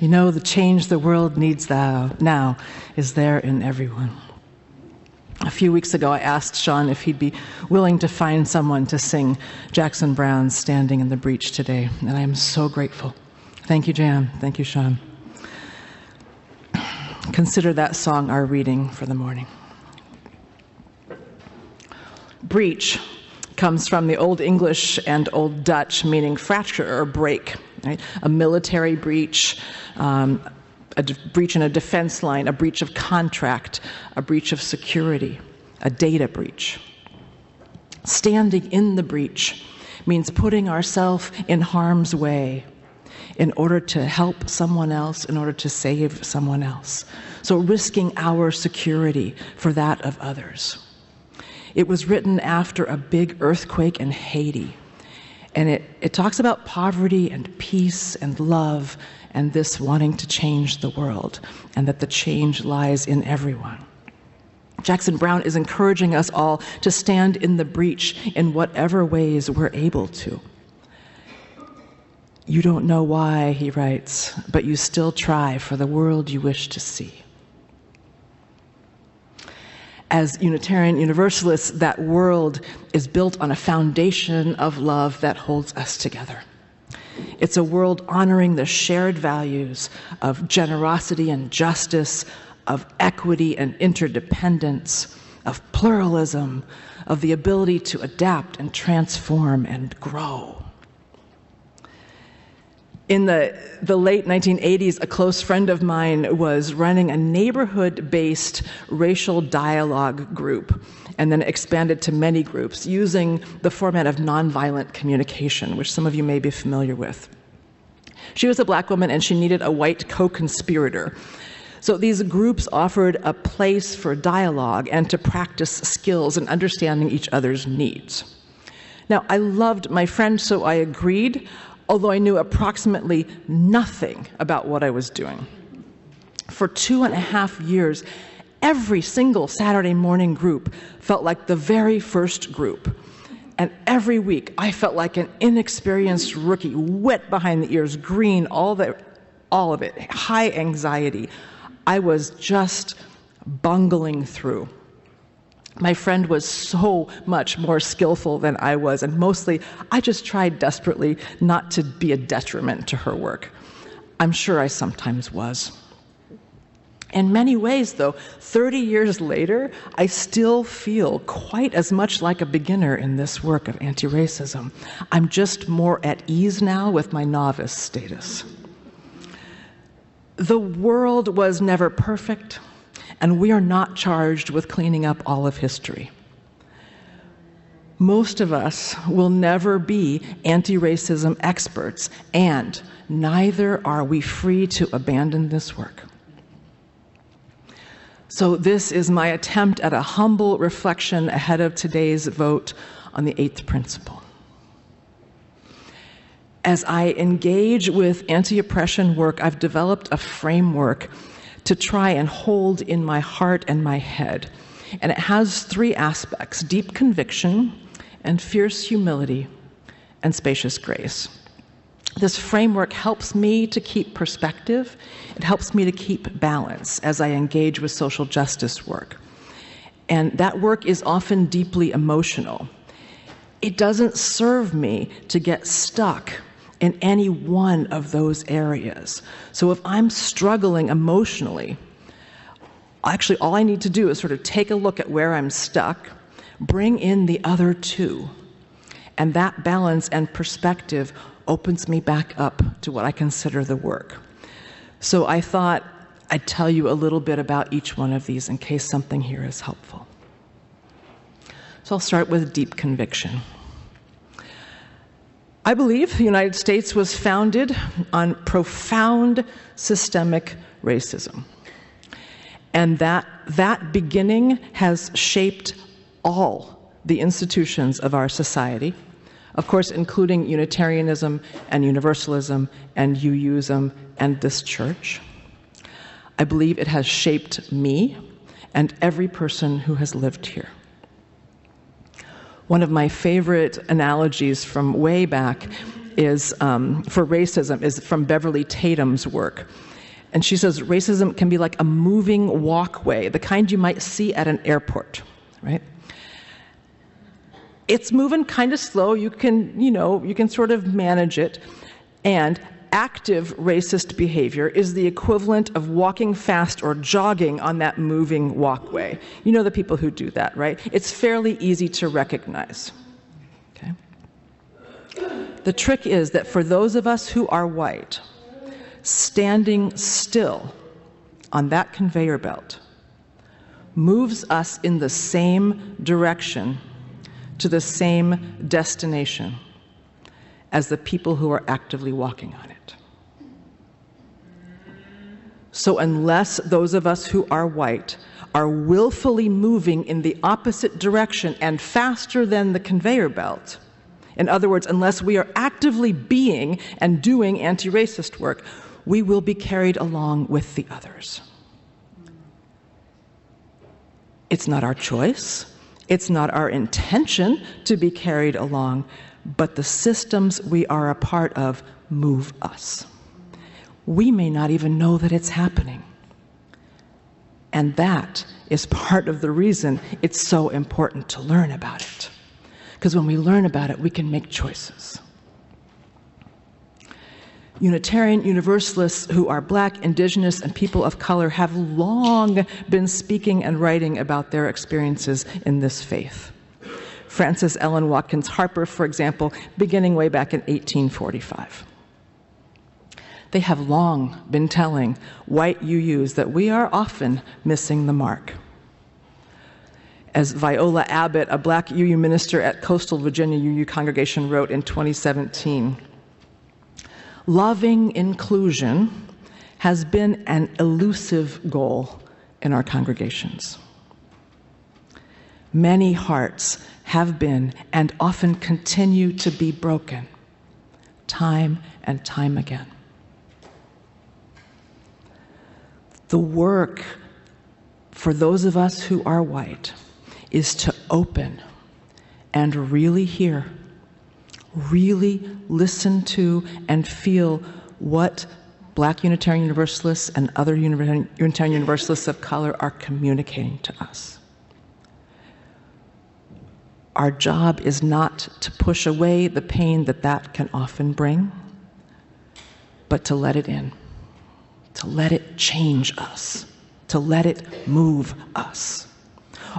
You know, the change the world needs now is there in everyone. A few weeks ago, I asked Sean if he'd be willing to find someone to sing Jackson Browne's Standing in the Breach today, and I am so grateful. Thank you, Jan. Thank you, Sean. Consider that song our reading for the morning. Breach comes from the Old English and Old Dutch, meaning fracture or break. Right? A military breach, breach in a defense line, a breach of contract, a breach of security, a data breach. Standing in the breach means putting ourselves in harm's way in order to help someone else, in order to save someone else. So risking our security for that of others. It was written after a big earthquake in Haiti. And it talks about poverty and peace and love and this wanting to change the world, and that the change lies in everyone. Jackson Browne is encouraging us all to stand in the breach in whatever ways we're able to. You don't know why, he writes, but you still try for the world you wish to see. As Unitarian Universalists, that world is built on a foundation of love that holds us together. It's a world honoring the shared values of generosity and justice, of equity and interdependence, of pluralism, of the ability to adapt and transform and grow. In the late 1980s, a close friend of mine was running a neighborhood-based racial dialogue group, and then expanded to many groups using the format of nonviolent communication, which some of you may be familiar with. She was a black woman, and she needed a white co-conspirator. So these groups offered a place for dialogue and to practice skills in understanding each other's needs. Now, I loved my friend, so I agreed, although I knew approximately nothing about what I was doing. For 2.5 years, every single Saturday morning group felt like the very first group. And every week, I felt like an inexperienced rookie, wet behind the ears, green, all of it, high anxiety. I was just bungling through. My friend was so much more skillful than I was, and mostly I just tried desperately not to be a detriment to her work. I'm sure I sometimes was. In many ways, though, 30 years later, I still feel quite as much like a beginner in this work of anti-racism. I'm just more at ease now with my novice status. The world was never perfect, and we are not charged with cleaning up all of history. Most of us will never be anti-racism experts, and neither are we free to abandon this work. So this is my attempt at a humble reflection ahead of today's vote on the 8th principle. As I engage with anti-oppression work, I've developed a framework to try and hold in my heart and my head. And it has 3 aspects: deep conviction and fierce humility and spacious grace. This framework helps me to keep perspective. It helps me to keep balance as I engage with social justice work. And that work is often deeply emotional. It doesn't serve me to get stuck in any one of those areas. So if I'm struggling emotionally, actually all I need to do is sort of take a look at where I'm stuck, bring in the other 2, and that balance and perspective opens me back up to what I consider the work. So I thought I'd tell you a little bit about each one of these in case something here is helpful. So I'll start with deep conviction. I believe the United States was founded on profound systemic racism, and that beginning has shaped all the institutions of our society, of course, including Unitarianism and Universalism and UUism and this church. I believe it has shaped me and every person who has lived here. One of my favorite analogies from way back is for racism is from Beverly Tatum's work. And she says racism can be like a moving walkway, the kind you might see at an airport, right? It's moving kind of slow. You can sort of manage it. And active racist behavior is the equivalent of walking fast or jogging on that moving walkway. You know the people who do that, right? It's fairly easy to recognize. Okay? The trick is that for those of us who are white, standing still on that conveyor belt moves us in the same direction to the same destination as the people who are actively walking on it. So unless those of us who are white are willfully moving in the opposite direction and faster than the conveyor belt, in other words, unless we are actively being and doing anti-racist work, we will be carried along with the others. It's not our choice. It's not our intention to be carried along, but the systems we are a part of move us. We may not even know that it's happening. And that is part of the reason it's so important to learn about it. Because when we learn about it, we can make choices. Unitarian Universalists who are Black, Indigenous, and people of color have long been speaking and writing about their experiences in this faith. Frances Ellen Watkins Harper, for example, beginning way back in 1845. They have long been telling white UUs that we are often missing the mark. As Viola Abbott, a Black UU minister at Coastal Virginia UU congregation, wrote in 2017, loving inclusion has been an elusive goal in our congregations. Many hearts have been and often continue to be broken, time and time again. The work for those of us who are white is to open and really hear, really listen to and feel what Black Unitarian Universalists and other Unitarian Universalists of color are communicating to us. Our job is not to push away the pain that can often bring, but to let it in, to let it change us, to let it move us.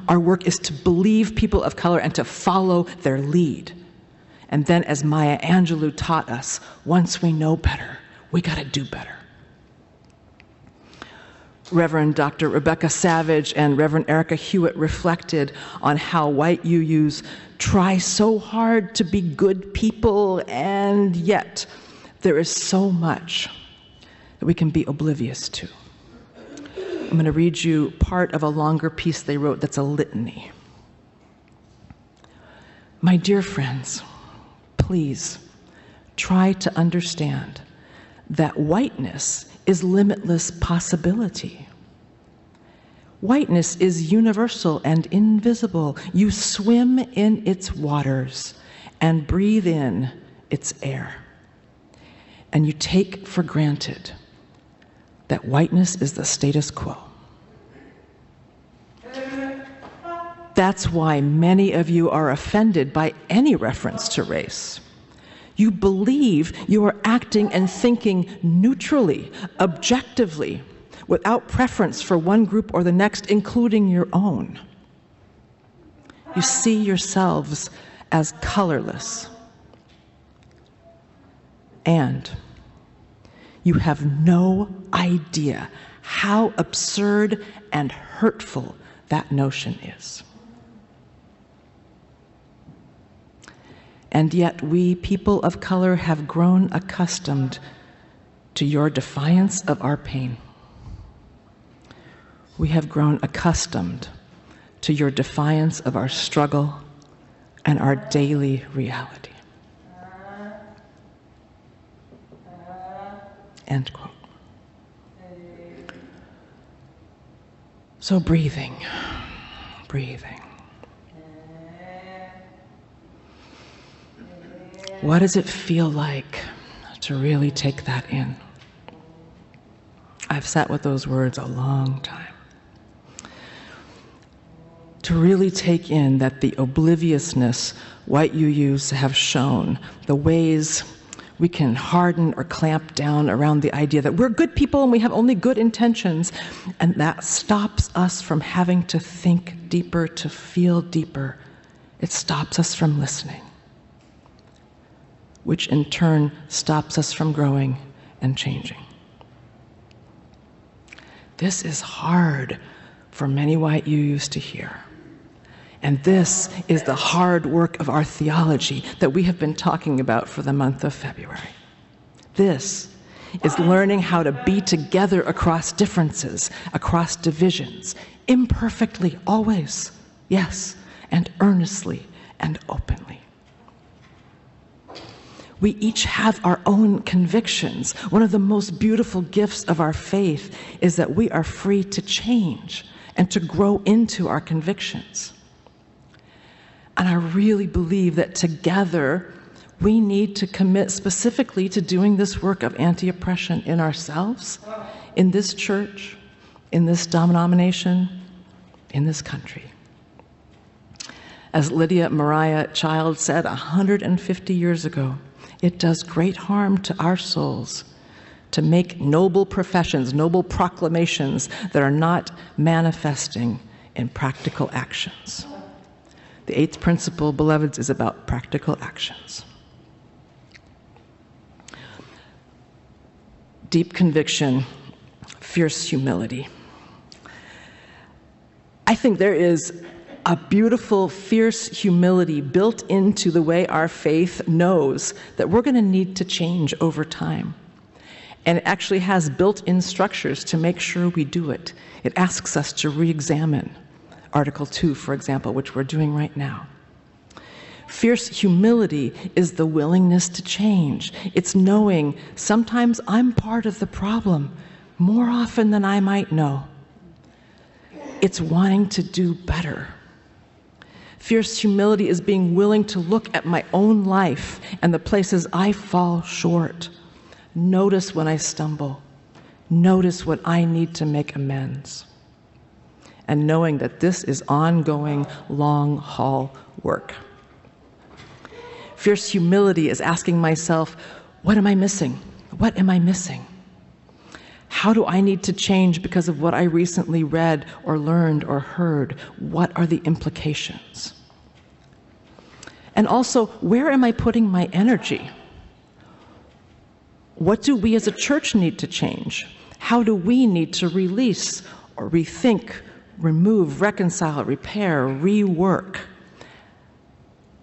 Our work is to believe people of color and to follow their lead. And then, as Maya Angelou taught us, once we know better, we got to do better. Reverend Dr. Rebecca Savage and Reverend Erica Hewitt reflected on how white UUs try so hard to be good people, and yet there is so much that we can be oblivious to. I'm going to read you part of a longer piece they wrote that's a litany. My dear friends, please try to understand that whiteness is limitless possibility. Whiteness is universal and invisible. You swim in its waters and breathe in its air. And you take for granted that whiteness is the status quo. That's why many of you are offended by any reference to race. You believe you are acting and thinking neutrally, objectively, without preference for one group or the next, including your own. You see yourselves as colorless. And you have no idea how absurd and hurtful that notion is. And yet we, people of color, have grown accustomed to your defiance of our pain. We have grown accustomed to your defiance of our struggle and our daily reality. End quote. So breathing. What does it feel like to really take that in? I've sat with those words a long time. To really take in that the obliviousness white UUs have shown, the ways we can harden or clamp down around the idea that we're good people and we have only good intentions, and that stops us from having to think deeper, to feel deeper. It stops us from listening, which in turn stops us from growing and changing. This is hard for many white UUs to hear. And this is the hard work of our theology that we have been talking about for the month of February. This is learning how to be together across differences, across divisions, imperfectly, always, yes, and earnestly and openly. We each have our own convictions. One of the most beautiful gifts of our faith is that we are free to change and to grow into our convictions. And I really believe that together we need to commit specifically to doing this work of anti-oppression in ourselves, in this church, in this denomination, in this country. As Lydia Mariah Child said 150 years ago, it does great harm to our souls to make noble professions, noble proclamations that are not manifesting in practical actions. The eighth principle, beloveds, is about practical actions. Deep conviction, fierce humility. I think there is a beautiful, fierce humility built into the way our faith knows that we're going to need to change over time. And it actually has built-in structures to make sure we do it. It asks us to re-examine Article 2, for example, which we're doing right now. Fierce humility is the willingness to change. It's knowing sometimes I'm part of the problem more often than I might know. It's wanting to do better. Fierce humility is being willing to look at my own life and the places I fall short. Notice when I stumble. Notice when I need to make amends. And knowing that this is ongoing, long-haul work. Fierce humility is asking myself, what am I missing? What am I missing? How do I need to change because of what I recently read or learned or heard? What are the implications? And also, where am I putting my energy? What do we as a church need to change? How do we need to release or rethink, remove, reconcile, repair, rework?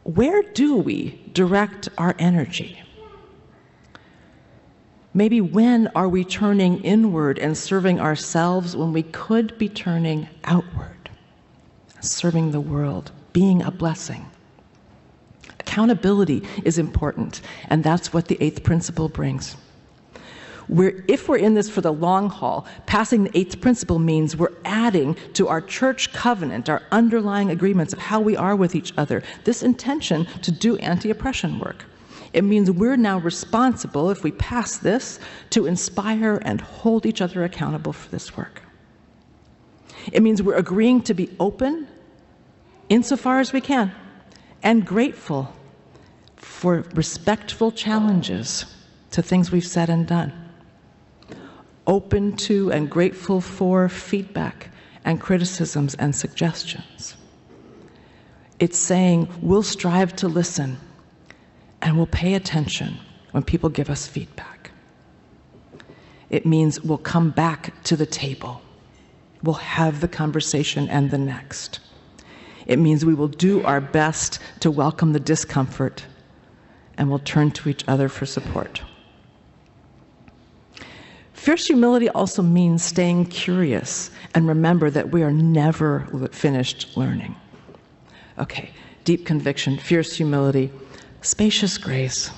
Where do we direct our energy? Maybe when are we turning inward and serving ourselves when we could be turning outward, serving the world, being a blessing? Accountability is important, and that's what the eighth principle brings. If we're in this for the long haul, passing the eighth principle means we're adding to our church covenant, our underlying agreements of how we are with each other, this intention to do anti-oppression work. It means we're now responsible, if we pass this, to inspire and hold each other accountable for this work. It means we're agreeing to be open, insofar as we can, and grateful for respectful challenges to things we've said and done. Open to and grateful for feedback and criticisms and suggestions. It's saying we'll strive to listen and we'll pay attention when people give us feedback. It means we'll come back to the table. We'll have the conversation and the next. It means we will do our best to welcome the discomfort and we'll turn to each other for support. Fierce humility also means staying curious and remember that we are never finished learning. Okay, deep conviction, fierce humility, spacious grace.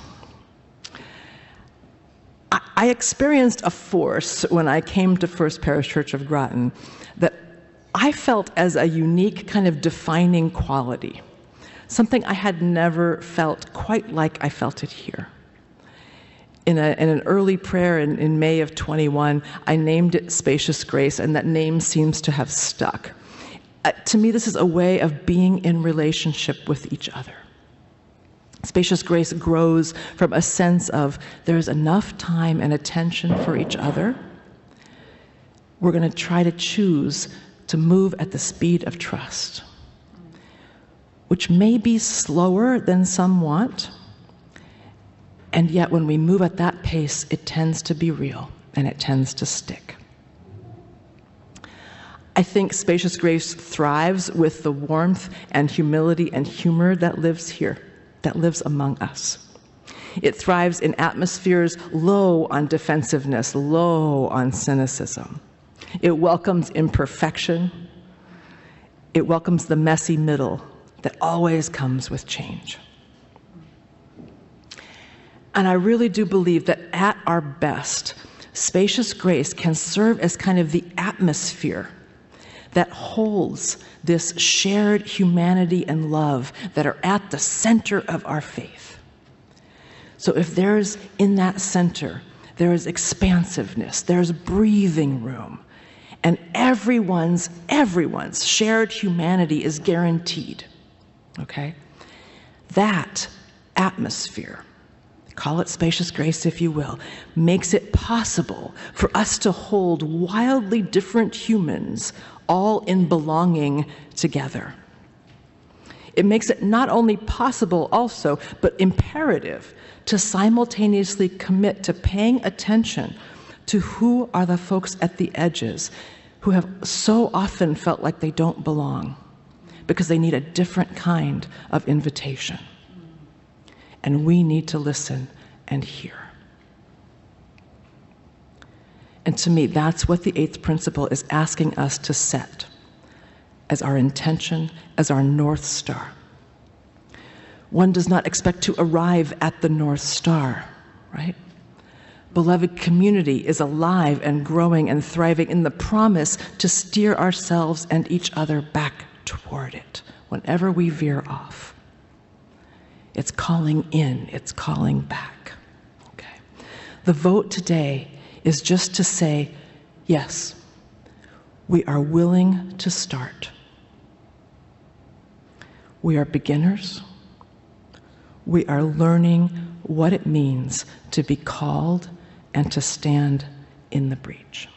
I experienced a force when I came to First Parish Church of Groton that I felt as a unique kind of defining quality. something I had never felt quite like I felt it here. In an early prayer in May of 21, I named it Spacious Grace, and that name seems to have stuck. To me, this is a way of being in relationship with each other. Spacious grace grows from a sense of there's enough time and attention for each other. We're going to try to choose to move at the speed of trust, which may be slower than some want, and yet when we move at that pace, it tends to be real and it tends to stick. I think spacious grace thrives with the warmth and humility and humor that lives here, that lives among us. It thrives in atmospheres low on defensiveness, low on cynicism. It welcomes imperfection. It welcomes the messy middle that always comes with change. And I really do believe that at our best, spacious grace can serve as kind of the atmosphere that holds this shared humanity and love that are at the center of our faith. So if there's in that center, there is expansiveness, there's breathing room, and everyone's shared humanity is guaranteed, okay? That atmosphere, call it spacious grace if you will, makes it possible for us to hold wildly different humans all in belonging together. It makes it not only possible also, but imperative to simultaneously commit to paying attention to who are the folks at the edges who have so often felt like they don't belong because they need a different kind of invitation. And we need to listen and hear. And to me, that's what the eighth principle is asking us to set as our intention, as our North Star. One does not expect to arrive at the North Star, right? Beloved community is alive and growing and thriving in the promise to steer ourselves and each other back toward it whenever we veer off. It's calling in, it's calling back. Okay. The vote today is just to say, yes, we are willing to start. We are beginners. We are learning what it means to be called and to stand in the breach.